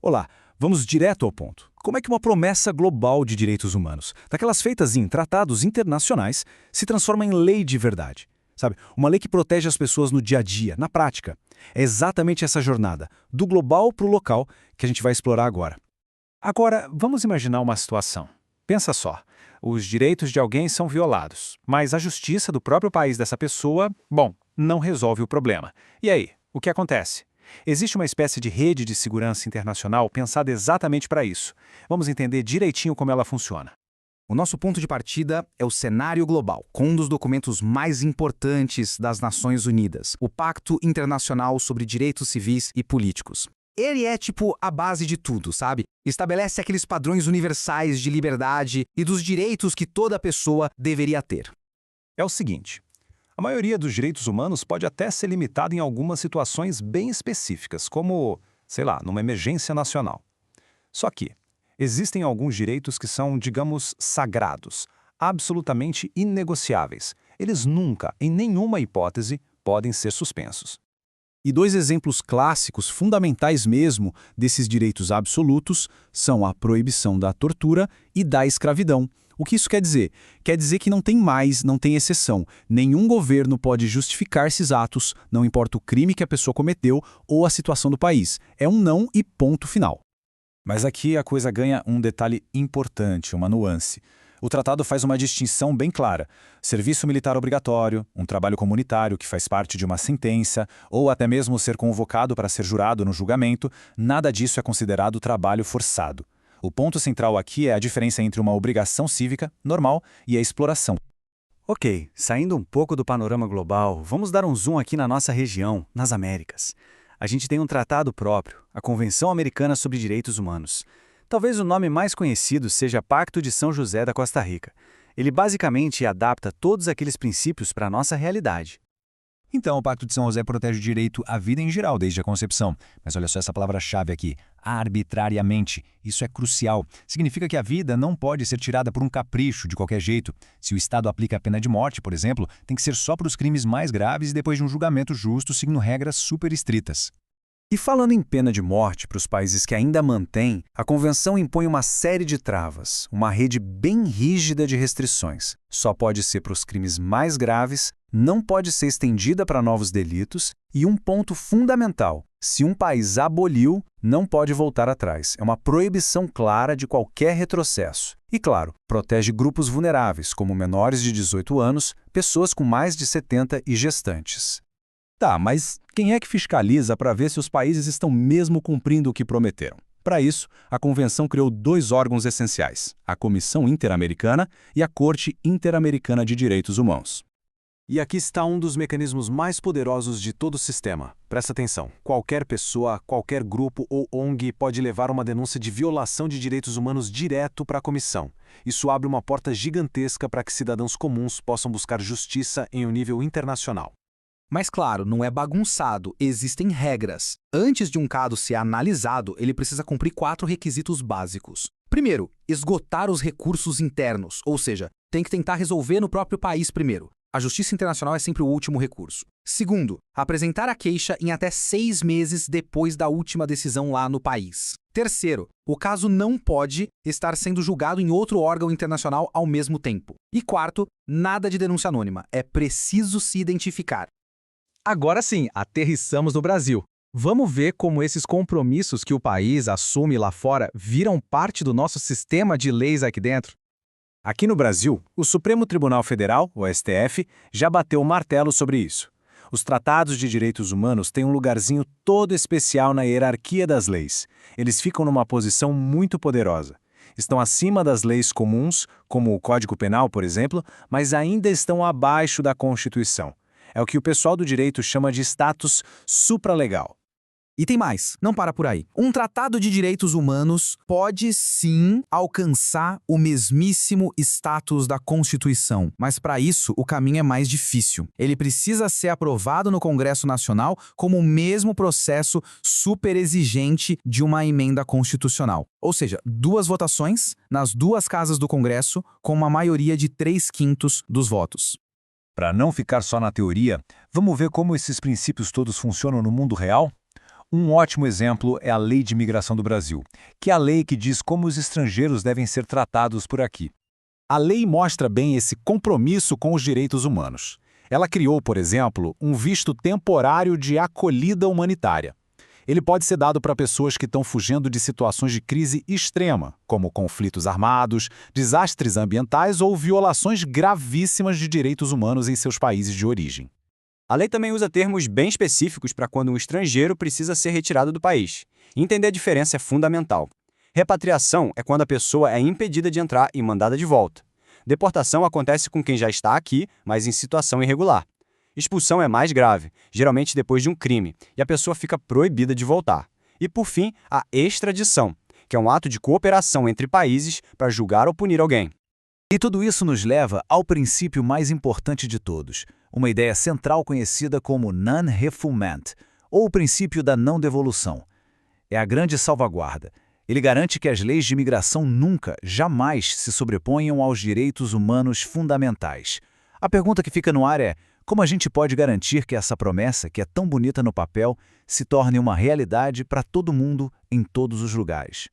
Olá, vamos direto ao ponto. Como é que uma promessa global de direitos humanos, daquelas feitas em tratados internacionais, se transforma em lei de verdade? Sabe, uma lei que protege as pessoas no dia a dia, na prática. É exatamente essa jornada, do global para o local, que a gente vai explorar agora. Agora, vamos imaginar uma situação. Pensa só, os direitos de alguém são violados, mas a justiça do próprio país dessa pessoa, não resolve o problema. E aí, o que acontece? Existe uma espécie de rede de segurança internacional pensada exatamente para isso. Vamos entender direitinho como ela funciona. O nosso ponto de partida é o cenário global, com um dos documentos mais importantes das Nações Unidas, o Pacto Internacional sobre Direitos Civis e Políticos. Ele é tipo a base de tudo, sabe? Estabelece aqueles padrões universais de liberdade e dos direitos que toda pessoa deveria ter. É o seguinte, a maioria dos direitos humanos pode até ser limitada em algumas situações bem específicas, como, sei lá, numa emergência nacional. Só que existem alguns direitos que são, digamos, sagrados, absolutamente inegociáveis. Eles nunca, em nenhuma hipótese, podem ser suspensos. E dois exemplos clássicos, fundamentais mesmo, desses direitos absolutos são a proibição da tortura e da escravidão. O que isso quer dizer? Quer dizer que não tem mais, não tem exceção. Nenhum governo pode justificar esses atos, não importa o crime que a pessoa cometeu ou a situação do país. É um não e ponto final. Mas aqui a coisa ganha um detalhe importante, uma nuance. O tratado faz uma distinção bem clara. Serviço militar obrigatório, um trabalho comunitário que faz parte de uma sentença, ou até mesmo ser convocado para ser jurado no julgamento, nada disso é considerado trabalho forçado. O ponto central aqui é a diferença entre uma obrigação cívica, normal, e a exploração. Ok, saindo um pouco do panorama global, vamos dar um zoom aqui na nossa região, nas Américas. A gente tem um tratado próprio, a Convenção Americana sobre Direitos Humanos. Talvez o nome mais conhecido seja Pacto de São José da Costa Rica. Ele basicamente adapta todos aqueles princípios para a nossa realidade. Então, o Pacto de São José protege o direito à vida em geral, desde a concepção. Mas olha só essa palavra-chave aqui, arbitrariamente. Isso é crucial. Significa que a vida não pode ser tirada por um capricho, de qualquer jeito. Se o Estado aplica a pena de morte, por exemplo, tem que ser só para os crimes mais graves e depois de um julgamento justo, seguindo regras super estritas. E falando em pena de morte para os países que ainda mantêm, a Convenção impõe uma série de travas, uma rede bem rígida de restrições. Só pode ser para os crimes mais graves, não pode ser estendida para novos delitos e um ponto fundamental, se um país aboliu, não pode voltar atrás. É uma proibição clara de qualquer retrocesso. E claro, protege grupos vulneráveis, como menores de 18 anos, pessoas com mais de 70 e gestantes. Tá, mas quem é que fiscaliza para ver se os países estão mesmo cumprindo o que prometeram? Para isso, a Convenção criou dois órgãos essenciais, a Comissão Interamericana e a Corte Interamericana de Direitos Humanos. E aqui está um dos mecanismos mais poderosos de todo o sistema. Presta atenção. Qualquer pessoa, qualquer grupo ou ONG pode levar uma denúncia de violação de direitos humanos direto para a comissão. Isso abre uma porta gigantesca para que cidadãos comuns possam buscar justiça em um nível internacional. Mas claro, não é bagunçado, existem regras. Antes de um caso ser analisado, ele precisa cumprir 4 requisitos básicos. Primeiro, esgotar os recursos internos, ou seja, tem que tentar resolver no próprio país primeiro. A justiça internacional é sempre o último recurso. Segundo, apresentar a queixa em até 6 meses depois da última decisão lá no país. Terceiro, o caso não pode estar sendo julgado em outro órgão internacional ao mesmo tempo. E quarto, nada de denúncia anônima, é preciso se identificar. Agora sim, aterrissamos no Brasil. Vamos ver como esses compromissos que o país assume lá fora viram parte do nosso sistema de leis aqui dentro. Aqui no Brasil, o Supremo Tribunal Federal, o STF, já bateu o martelo sobre isso. Os tratados de direitos humanos têm um lugarzinho todo especial na hierarquia das leis. Eles ficam numa posição muito poderosa. Estão acima das leis comuns, como o Código Penal, por exemplo, mas ainda estão abaixo da Constituição. É o que o pessoal do direito chama de status supralegal. E tem mais, não para por aí. Um tratado de direitos humanos pode sim alcançar o mesmíssimo status da Constituição, mas para isso o caminho é mais difícil. Ele precisa ser aprovado no Congresso Nacional como o mesmo processo super exigente de uma emenda constitucional. Ou seja, 2 votações nas 2 casas do Congresso com uma maioria de 3/5 dos votos. Para não ficar só na teoria, vamos ver como esses princípios todos funcionam no mundo real? Um ótimo exemplo é a Lei de Imigração do Brasil, que é a lei que diz como os estrangeiros devem ser tratados por aqui. A lei mostra bem esse compromisso com os direitos humanos. Ela criou, por exemplo, um visto temporário de acolhida humanitária. Ele pode ser dado para pessoas que estão fugindo de situações de crise extrema, como conflitos armados, desastres ambientais ou violações gravíssimas de direitos humanos em seus países de origem. A lei também usa termos bem específicos para quando um estrangeiro precisa ser retirado do país. Entender a diferença é fundamental. Repatriação é quando a pessoa é impedida de entrar e mandada de volta. Deportação acontece com quem já está aqui, mas em situação irregular. Expulsão é mais grave, geralmente depois de um crime, e a pessoa fica proibida de voltar. E, por fim, a extradição, que é um ato de cooperação entre países para julgar ou punir alguém. E tudo isso nos leva ao princípio mais importante de todos, uma ideia central conhecida como non-refoulement, ou o princípio da não devolução. É a grande salvaguarda. Ele garante que as leis de imigração nunca, jamais se sobreponham aos direitos humanos fundamentais. A pergunta que fica no ar é: como a gente pode garantir que essa promessa, que é tão bonita no papel, se torne uma realidade para todo mundo, em todos os lugares?